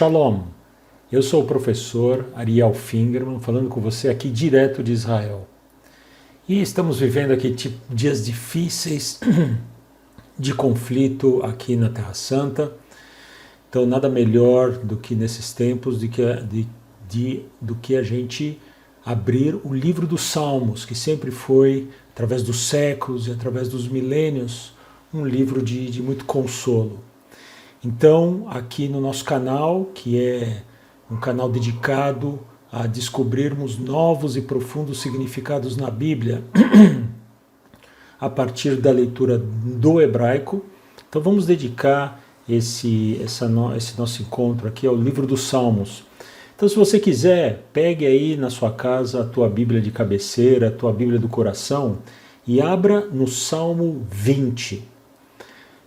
Shalom, eu sou o professor Ariel Fingerman, falando com você aqui direto de Israel. E estamos vivendo aqui dias difíceis de conflito aqui na Terra Santa. Então nada melhor do que nesses tempos do que a gente abrir o livro dos Salmos, que sempre foi, através dos séculos e através dos milênios, um livro de muito consolo. Então, aqui no nosso canal, que é um canal dedicado a descobrirmos novos e profundos significados na Bíblia, a partir da leitura do hebraico, então vamos dedicar esse nosso encontro aqui ao livro dos Salmos. Então, se você quiser, pegue aí na sua casa a tua Bíblia de cabeceira, a tua Bíblia do coração e abra no Salmo 20.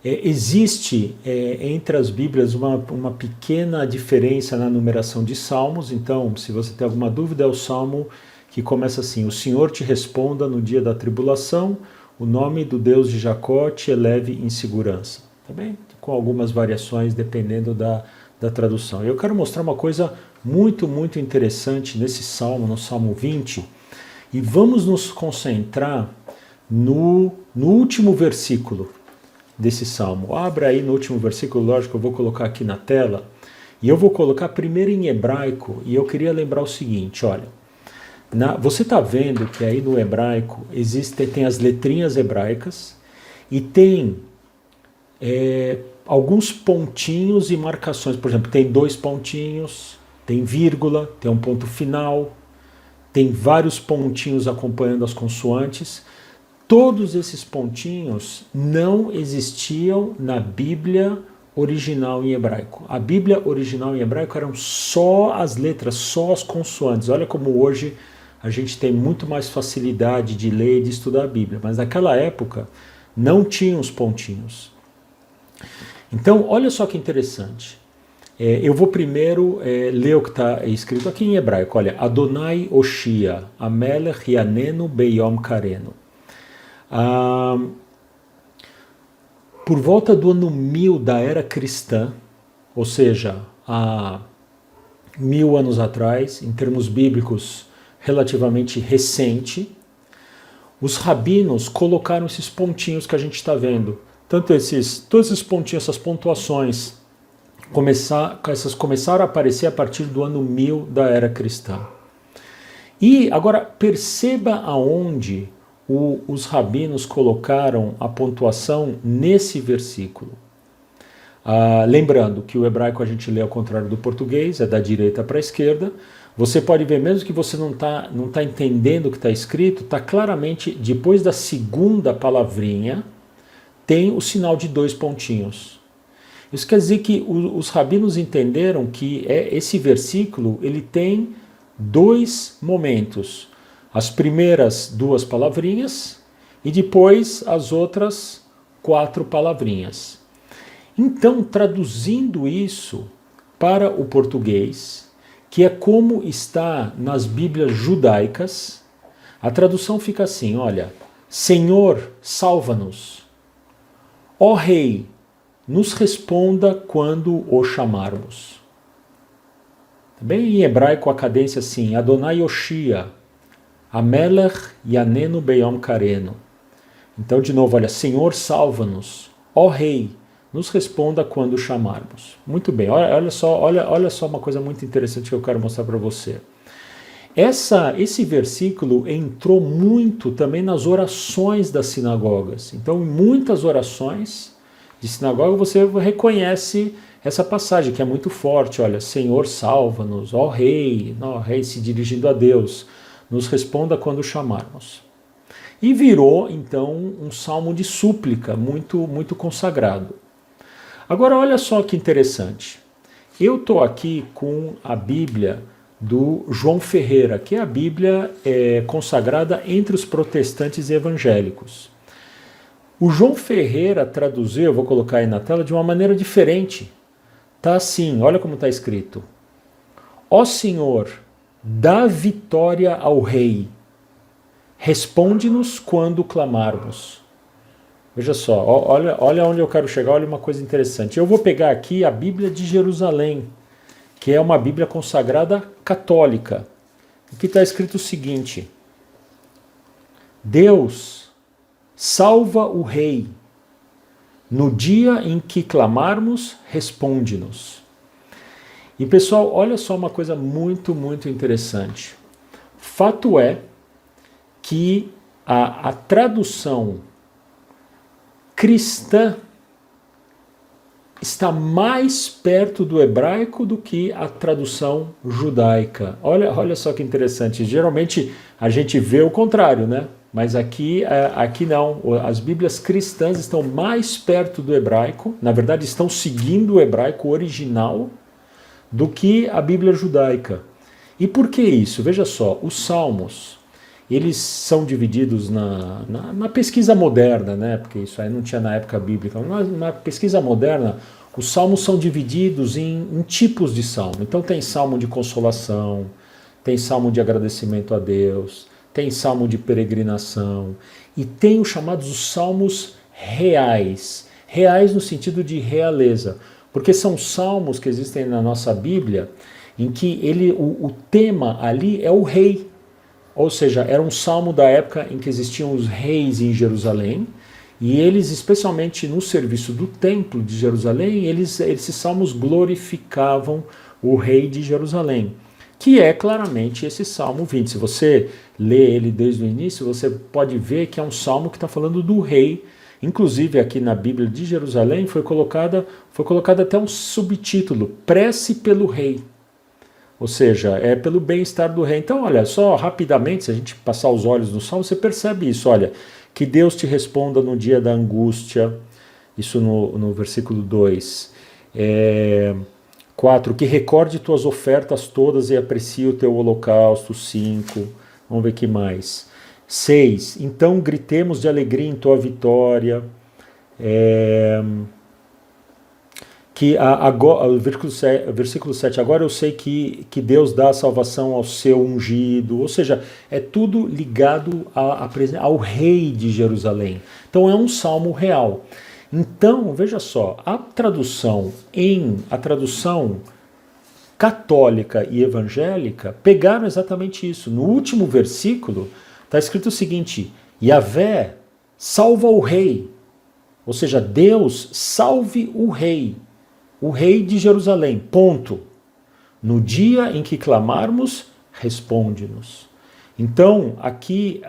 Existe entre as Bíblias uma pequena diferença na numeração de salmos, então se você tem alguma dúvida é o salmo que começa assim: o Senhor te responda no dia da tribulação, o nome do Deus de Jacó te eleve em segurança, tá bem? Com algumas variações dependendo da tradução. Eu quero mostrar uma coisa muito, muito interessante nesse salmo, no Salmo 20, e vamos nos concentrar no último versículo desse salmo. Abra aí no último versículo, lógico, eu vou colocar aqui na tela, e eu vou colocar primeiro em hebraico, e eu queria lembrar o seguinte, olha, você está vendo que aí no hebraico tem as letrinhas hebraicas, e tem alguns pontinhos e marcações, por exemplo, tem 2 pontinhos, tem vírgula, tem um ponto final, tem vários pontinhos acompanhando as consoantes. Todos esses pontinhos não existiam na Bíblia original em hebraico. A Bíblia original em hebraico eram só as letras, só as consoantes. Olha como hoje a gente tem muito mais facilidade de ler e de estudar a Bíblia. Mas naquela época não tinha os pontinhos. Então, olha só que interessante. Eu vou primeiro ler o que está escrito aqui em hebraico. Olha, Adonai Oshia, Amelech Yanenu Beyom Karenu. Por volta do ano 1000 da era cristã, ou seja, há 1000 anos atrás, em termos bíblicos relativamente recente, os rabinos colocaram esses pontinhos que a gente está vendo. Todos esses pontinhos, essas pontuações, começaram a aparecer a partir do ano 1000 da era cristã. E agora perceba aonde os rabinos colocaram a pontuação nesse versículo. Lembrando que o hebraico a gente lê ao contrário do português, é da direita para a esquerda. Você pode ver, mesmo que você não tá entendendo o que está escrito, está claramente, depois da segunda palavrinha, tem o sinal de 2 pontinhos. Isso quer dizer que os rabinos entenderam que esse versículo ele tem 2 momentos. As primeiras 2 palavrinhas e depois as outras 4 palavrinhas. Então, traduzindo isso para o português, que é como está nas Bíblias judaicas, a tradução fica assim, olha: Senhor, salva-nos. Ó Rei, nos responda quando o chamarmos. Também em hebraico a cadência assim, Adonai Oshia, Amelech Yanenu Beyom Karenu. Então, de novo, olha, Senhor, salva-nos. Ó Rei, nos responda quando chamarmos. Muito bem, olha só uma coisa muito interessante que eu quero mostrar para você. Esse versículo entrou muito também nas orações das sinagogas. Então, em muitas orações de sinagoga, você reconhece essa passagem que é muito forte. Olha, Senhor, salva-nos. Ó Rei, se dirigindo a Deus. Nos responda quando chamarmos. E virou, então, um salmo de súplica muito, muito consagrado. Agora, olha só que interessante. Eu estou aqui com a Bíblia do João Ferreira, que é a Bíblia consagrada entre os protestantes e evangélicos. O João Ferreira traduziu, eu vou colocar aí na tela, de uma maneira diferente. Está assim, olha como está escrito. Ó Senhor, dá vitória ao Rei. Responde-nos quando clamarmos. Veja só, olha onde eu quero chegar, olha uma coisa interessante. Eu vou pegar aqui a Bíblia de Jerusalém, que é uma Bíblia consagrada católica. Aqui está escrito o seguinte: Deus salva o rei. No dia em que clamarmos, responde-nos. E pessoal, olha só uma coisa muito, muito interessante. Fato é que a tradução cristã está mais perto do hebraico do que a tradução judaica. Olha só que interessante. Geralmente a gente vê o contrário, né? Mas aqui não. As Bíblias cristãs estão mais perto do hebraico, na verdade estão seguindo o hebraico original, do que a Bíblia judaica. E por que isso? Veja só, os salmos, eles são divididos na pesquisa moderna, né? Porque isso aí não tinha na época bíblica. Na pesquisa moderna, os salmos são divididos em tipos de salmo. Então tem salmo de consolação, tem salmo de agradecimento a Deus, tem salmo de peregrinação, e tem os chamados salmos reais. Reais no sentido de realeza, porque são salmos que existem na nossa Bíblia em que o tema ali é o rei. Ou seja, era um salmo da época em que existiam os reis em Jerusalém, e eles, especialmente no serviço do templo de Jerusalém, esses salmos glorificavam o rei de Jerusalém, que é claramente esse Salmo 20. Se você lê ele desde o início, você pode ver que é um salmo que está falando do rei. Inclusive aqui na Bíblia de Jerusalém foi colocado até um subtítulo, Prece pelo Rei. Ou seja, é pelo bem-estar do rei. Então, olha, só rapidamente, se a gente passar os olhos no salmo, você percebe isso. Olha, que Deus te responda no dia da angústia, isso no versículo 2. 4, que recorde tuas ofertas todas e aprecie o teu holocausto. 5, vamos ver o que mais. 6, então gritemos de alegria em tua vitória. Que agora, versículo 7, agora eu sei que Deus dá a salvação ao seu ungido, ou seja, é tudo ligado ao rei de Jerusalém. Então é um salmo real. Então, veja só, a tradução católica e evangélica pegaram exatamente isso. No último versículo está escrito o seguinte: Yahvé salva o rei, ou seja, Deus salve o rei de Jerusalém, ponto. No dia em que clamarmos, responde-nos. Então, aqui,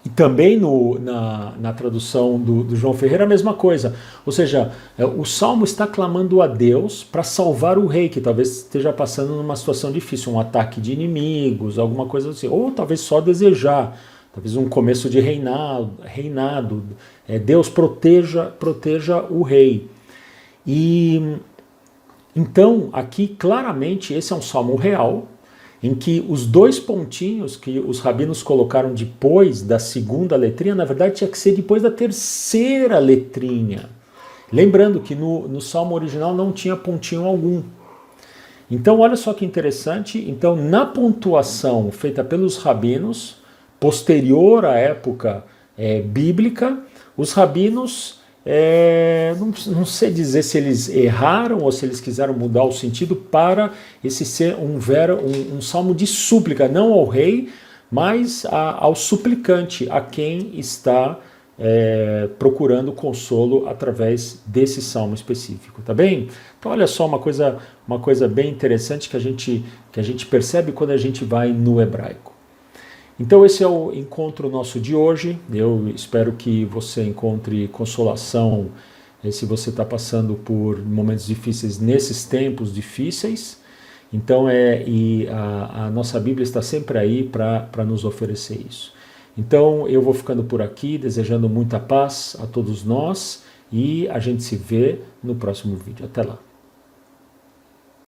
e também na tradução do João Ferreira, a mesma coisa. Ou seja, o Salmo está clamando a Deus para salvar o rei, que talvez esteja passando numa situação difícil, um ataque de inimigos, alguma coisa assim. Ou talvez só desejar, talvez um começo de reinado. Deus proteja o rei. E então, aqui claramente esse é um salmo real, em que os dois pontinhos que os rabinos colocaram depois da segunda letrinha, na verdade tinha que ser depois da terceira letrinha. Lembrando que no salmo original não tinha pontinho algum. Então, olha só que interessante. Então, na pontuação feita pelos rabinos, posterior à época bíblica, os rabinos, não sei dizer se eles erraram ou se eles quiseram mudar o sentido para esse ser um salmo de súplica, não ao rei, mas ao suplicante, a quem está procurando consolo através desse salmo específico, tá bem? Então olha só uma coisa bem interessante que a gente percebe quando a gente vai no hebraico. Então esse é o encontro nosso de hoje. Eu espero que você encontre consolação se você está passando por momentos difíceis nesses tempos difíceis. Então a nossa Bíblia está sempre aí para nos oferecer isso. Então eu vou ficando por aqui, desejando muita paz a todos nós, e a gente se vê no próximo vídeo. Até lá.